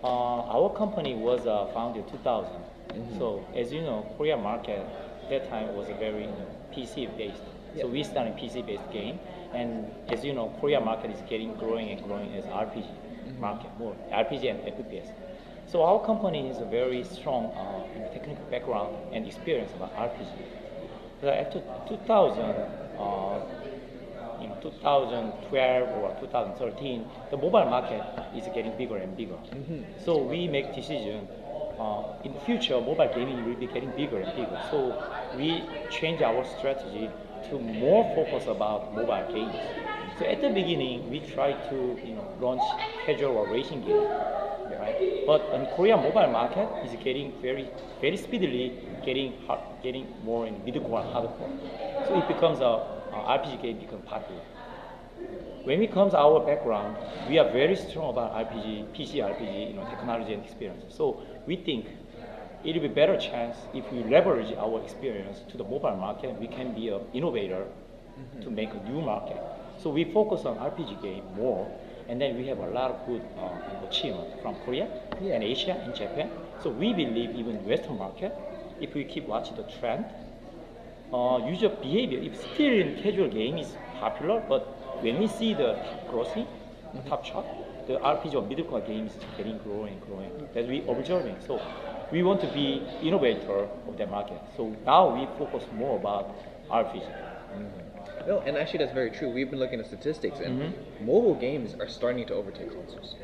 Our company was founded 2000. So as you know, Korea market that time was a very PC based. So we started PC based game, and as you know, Korea market is growing and growing as RPG market, more RPG and FPS. So our company is a very strong technical background and experience about RPG. So after 2000, in 2012 or 2013, the mobile market is getting bigger and bigger. So we make decision. In the future, mobile gaming will be getting bigger and bigger. So we change our strategy to more focus about mobile games. So at the beginning, we try to launch casual or racing games, right? But in Korean mobile market is getting very speedily getting more in middlecore and hardcore. So it becomes RPG game become popular. When it comes to our background, we are very strong about RPG, PC RPG, technology and experience. So we think it will be better chance if we leverage our experience to the mobile market. We can be an innovator to make a new market. So we focus on RPG game more, and then we have a lot of good achievement from Korea and Asia and Japan. So we believe even Western market, if we keep watching the trend, user behavior, if still in casual game is popular, but when we see the top grossing, top chart, the RPG or middlecore game is getting growing. That we observing. So we want to be innovator of that market. So now we focus more about RPG. No, and actually that's very true. We've been looking at statistics, and mobile games are starting to overtake consoles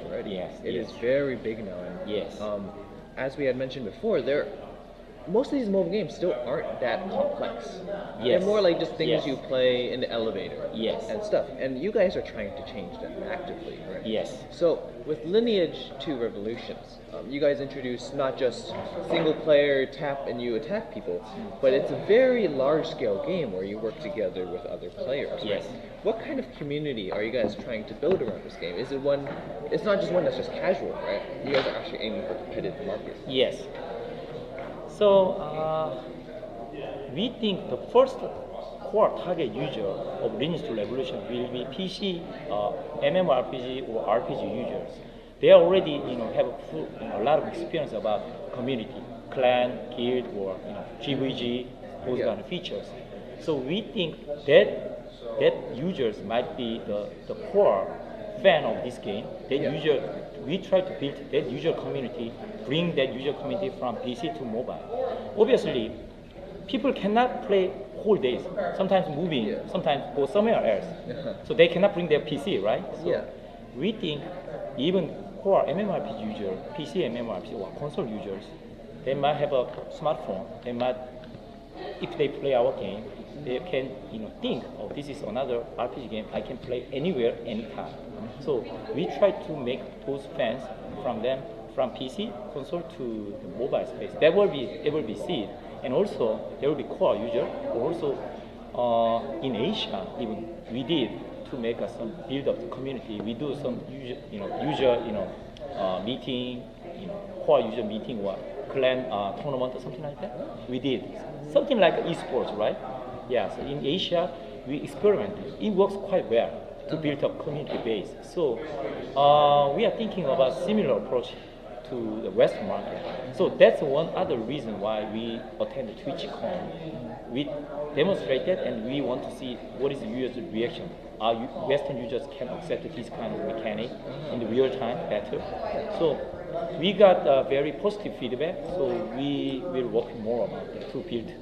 already. Yes, it is very big now. And as we had mentioned before, most of these mobile games still aren't that complex. They're more like just things you play in the elevator and stuff. And you guys are trying to change that actively, right? Yes. So with Lineage 2 Revolutions, you guys introduce not just single player tap and you attack people, but it's a very large scale game where you work together with other players. Yes. Right? What kind of community are you guys trying to build around this game? Is it one, it's not just one that's just casual, right? You guys are actually aiming for competitive markets. Yes. So we think the first core target user of Lineage 2 Revolution will be PC, MMORPG or RPG users. They already have a lot of experience about community, clan, guild, or GVG, those kind of features. So we think that users might be the core fan of this game. We try to build that user community, bring that user community from PC to mobile. Obviously, people cannot play whole days. Sometimes moving, sometimes go somewhere else. So they cannot bring their PC, right? So we think even core MMORPG user, PC MMORPG or console users, they might have a smartphone. They might, if they play our game, they can think, oh, this is another RPG game I can play anywhere, anytime. So we try to make those fans from PC console to the mobile space. That will be seen, and also there will be core user. Also in Asia, even we did to make some build up the community. We do some user meeting, core user meeting or clan tournament or something like that. We did something like esports, right? Yeah, so in Asia, we experimented. It works quite well to build up community base. So we are thinking about similar approach to the Western market. So that's one other reason why we attended TwitchCon. We demonstrated and we want to see what is the user reaction. Our Western users can accept this kind of mechanic in the real time better. So we got very positive feedback. So we will work more about it to build,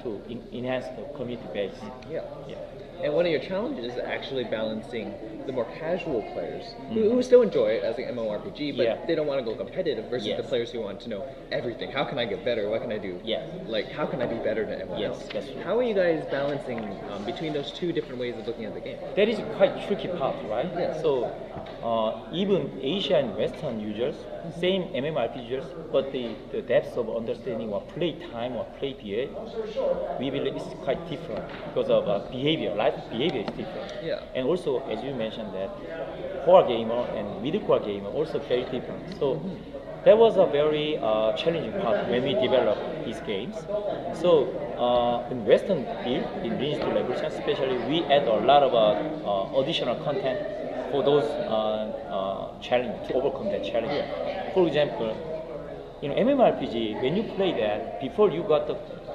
to enhance the community base. And one of your challenges is actually balancing the more casual players who still enjoy it as an MMORPG, but they don't want to go competitive versus the players who want to know everything. How can I get better? What can I do? Like, how can I be better than everyone else? How are you guys balancing between those two different ways of looking at the game? That is quite tricky part, right? So even Asia and Western users, same MMORPG users, but the depth of understanding or play time or play period, we believe is quite different because of behavior. Life behavior is different. And also, as you mentioned, that core gamer and middle-core gamer also very different. So that was a very challenging part when we developed these games. So in Western field, in Lineage 2 Revolution especially, we add a lot of additional content for those challenge, to overcome that challenge. for example, MMORPG, when you play that, before you got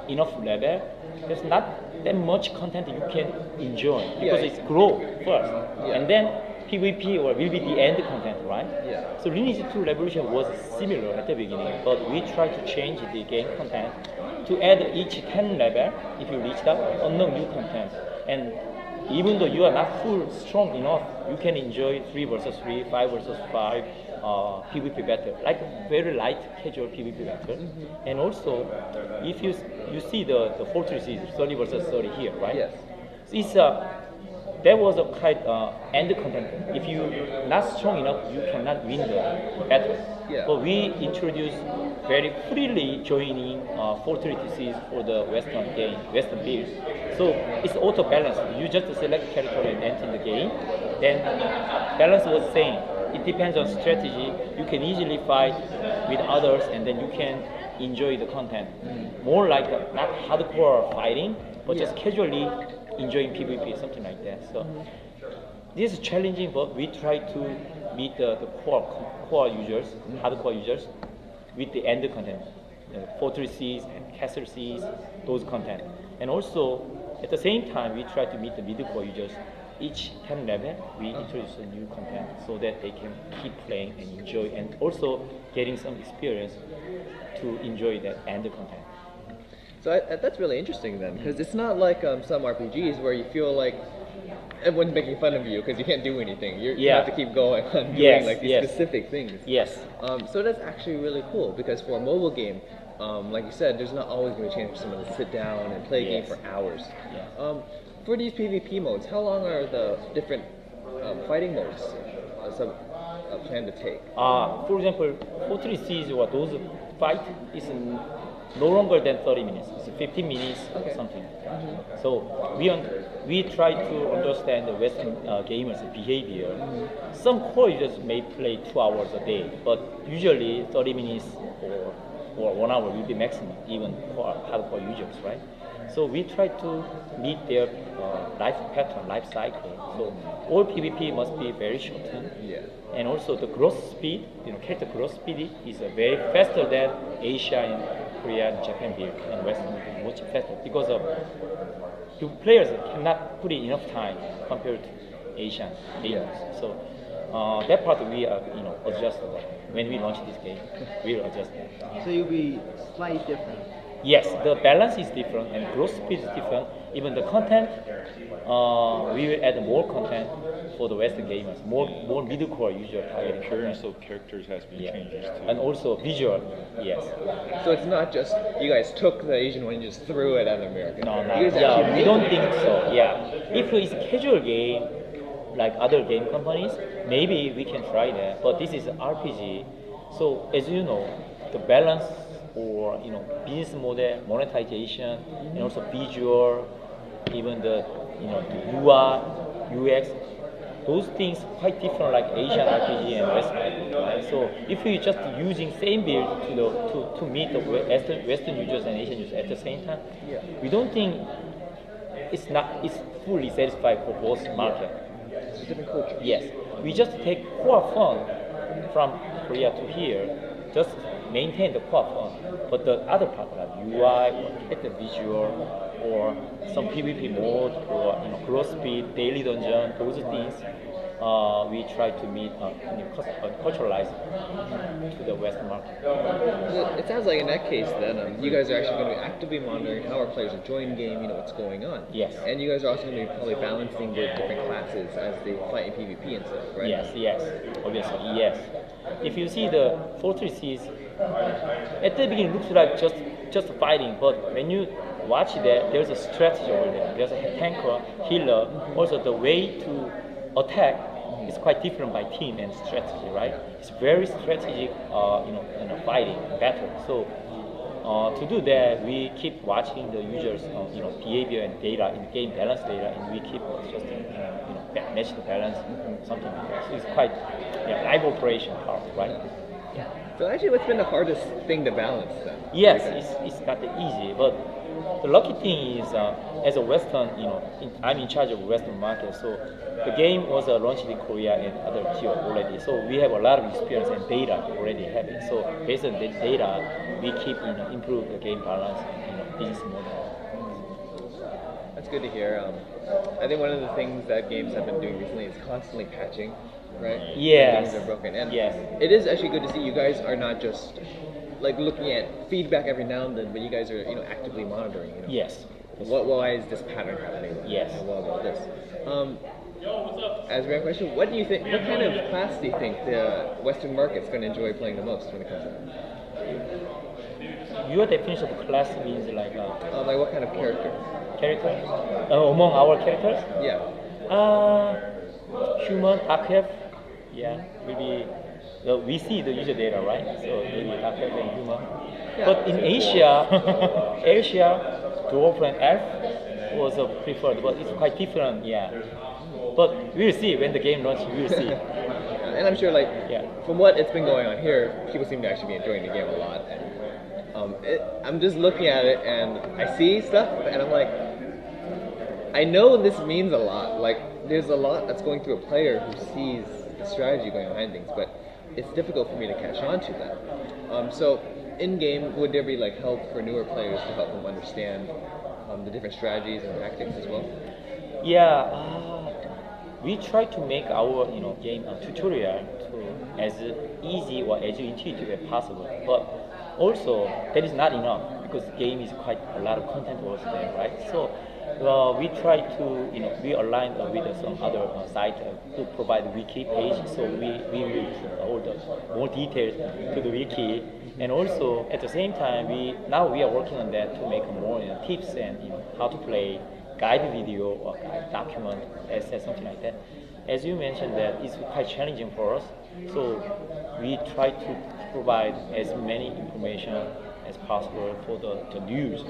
enough level, there's not that much content you can enjoy because it's grow first, and then PvP or will be the end content, right? Yeah. So Lineage 2 Revolution was similar at the beginning, but we tried to change the game content to add each 10 level, if you reach that, unknown new content. And even though you are not strong enough, you can enjoy 3 versus 3, 5 versus 5 PvP battle, like very light casual PvP battle. And also, if you see the fortresses 30 versus 30 here, right? Yes. It's that was a kind end content. If you not strong enough, you cannot win the battle. Yeah. But we introduced very freely joining fortresses for the Western game, Western build. So it's auto balanced. You just select character and enter the game. Then balance was same. It depends on strategy. You can easily fight with others, and then you can enjoy the content. More like not hardcore fighting, but just casually enjoying PvP, something like that. So this is challenging, but we try to meet the core users, hardcore users, with the end content, fortresses and castles, those content. And also, at the same time, we try to meet the middle-core users. Each 10 level, we introduce a new content so that they can keep playing and enjoy, and also getting some experience to enjoy that end content. So that's really interesting then, because it's not like some RPGs where you feel like everyone's making fun of you because you can't do anything. You have to keep going on doing like these specific things. Yes. So that's actually really cool, because for a mobile game, like you said, there's not always going to be a chance for someone to sit down and play a game for hours. For these PvP modes, how long are the different fighting modes planned to take? For example, fortresses or those fight is no longer than 30 minutes. It's 15 minutes or something. So we try to understand the Western gamers' behavior. Some core users may play 2 hours a day, but usually 30 minutes or 1 hour will be maximum, even for hardcore users, right? So we try to meet their life pattern, life cycle. So all PvP must be very shortened. And also the growth speed, character growth speed is very faster than Asia and Korea and Japan build, and Western is much faster because of the players cannot put in enough time compared to Asian gamers. So that part we are adjust when we launch this game. We will adjust that. So you'll be slightly different. Yes, the balance is different and growth speed is different. Even the content, we will add more content for the Western gamers, more middle-core user targeting. Appearance of characters has been changes too. And also visual, yes. So it's not just you guys took the Asian one and just threw it at America. No, You we don't think so. If it's a casual game, like other game companies, maybe we can try that. But this is an RPG, so as you know, the balance or business model, monetization, and also visual, even the the UI, UX, those things quite different like Asian RPG and Western RPG. Right? So if we just using same build to meet the Western users and Asian users at the same time, we don't think it's fully satisfied for both markets. It's a different culture. Yes, we just take core fun from Korea to here, just maintain the core fun, but the other part like UI or character visual or some PvP mode or growth speed, daily dungeon, those things, we try to meet culturalize to the Western market. It sounds like in that case then you guys are actually going to be actively monitoring how our players are enjoying the game, what's going on. Yes. And you guys are also going to be probably balancing the different classes as they fight in PvP and stuff, right? Yes, obviously, yes. If you see the fortresses, at the beginning it looks like just fighting, but when you watch that, there's a strategy over there. There's a tanker, healer, also the way to attack is quite different by team and strategy, right? It's very strategic, fighting battle. So to do that, we keep watching the users, behavior and data in game balance data, and we keep adjusting, match the balance, something like that. So it's quite live operation part, right? So actually, what's been the hardest thing to balance then? Yes, it's not easy, but the lucky thing is, as a Western, I'm in charge of Western market, so the game was launched in Korea and other tier already. So we have a lot of experience and data already have it. So based on the data, we keep improve the game balance, business model. That's good to hear. I think one of the things that games have been doing recently is constantly patching, right? Yes. When things are broken, and yes. It is actually good to see you guys are not just like looking at feedback every now and then, but you guys are actively monitoring. Yes. Why is this pattern happening? Yes. What about this? As a real question, what do you think? What kind of class do you think the Western market's going to enjoy playing the most when it comes to that? Your definition of class means like what kind of character? Characters? Among our characters? Yeah. Human, dark elf. Yeah, maybe. We see the user data, right? So maybe dark elf and human. Yeah, but in Asia, dwarf and elf was preferred, but it's quite different. Yeah. But we'll see when the game launches. We'll see. And I'm sure, from what it's been going on here, people seem to actually be enjoying the game a lot. And, I'm just looking at it and I see stuff, and I'm like, I know this means a lot. Like, there's a lot that's going through a player who sees the strategy going behind things, but it's difficult for me to catch on to that. So, in game, would there be help for newer players to help them understand the different strategies and tactics as well? Yeah, we try to make our game tutorial as easy or as intuitive as possible. But also that is not enough because the game is quite a lot of content was there, right? So we try to we align with some other site to provide a wiki page. So we will all the more details to the wiki. And also at the same time we are working on that to make more tips and how to play, guide video or guide document, essay, something like that. As you mentioned, that it's quite challenging for us. So we try to provide as many information as possible for the new users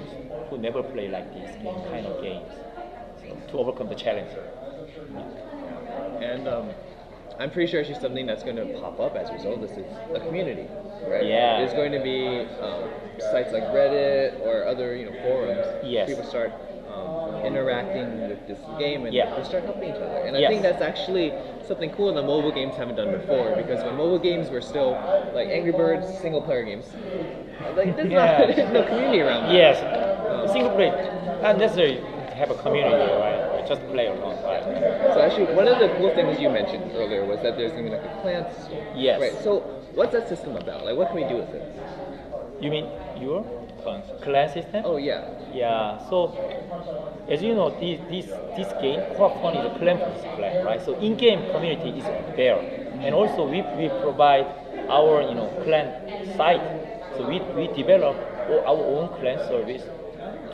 who never play like this kind of games, so to overcome the challenge. And I'm pretty sure it's something that's going to pop up as a result of this is a community, right? Yeah. There's going to be sites like Reddit or other forums. Yes. People start interacting with this game and they start helping each other. And I Yes. think that's actually something cool that mobile games haven't done before, because when mobile games were still like Angry Birds single player games, there's no community around that. Yes, single player, not necessarily to have a community, right? Just play alone, right? So actually, one of the cool things you mentioned earlier was that there's going to be a clan system. Yes. Right. So what's that system about? What can we do with it? You mean your clan system? Oh yeah. Yeah. So as you know, this game, core fun is a clan-based plan, right? So in-game community is there, and also we provide our clan site. So we develop our own clan service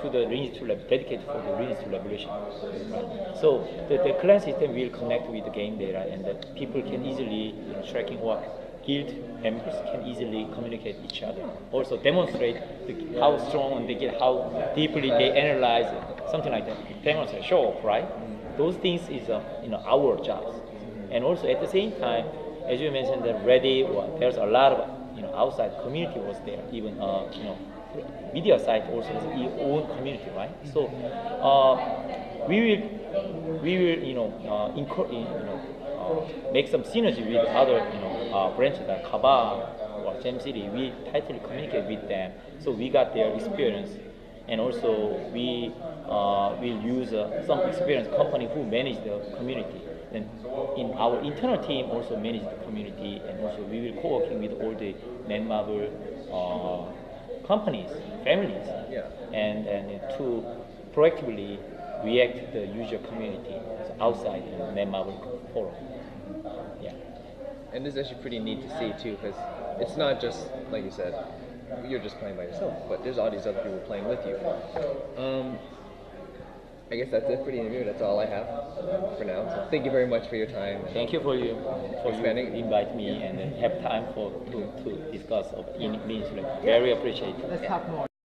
to the Lineage 2 dedicated for the Lineage 2 Revolution. Right? So the clan system will connect with the game data, and that people can easily tracking what guild members can easily communicate each other. Also demonstrate how strong they get, how deeply they analyze it, something like that. Demonstrate, show off, right? Those things is our jobs. And also at the same time, as you mentioned, that Reddit, there's a lot of outside community was there. Even media site also has its own community, right? So we will make some synergy with other branches like Kaba or Gem City. We tightly communicate with them, so we got their experience, and also we will use some experienced company who manage the community. And in our internal team also manage the community, and also we will co-working with all the Netmarble companies, families, and to proactively react to the user community outside the Netmarble forum. Yeah. And this is actually pretty neat to see too, because it's not just like you said, you're just playing by yourself, but there's all these other people playing with you. I guess that's it for the interview. That's all I have for now. So thank you very much for your time. Thank you for you invite me and have time to discuss of Lineage. Very appreciate it. Let's talk more.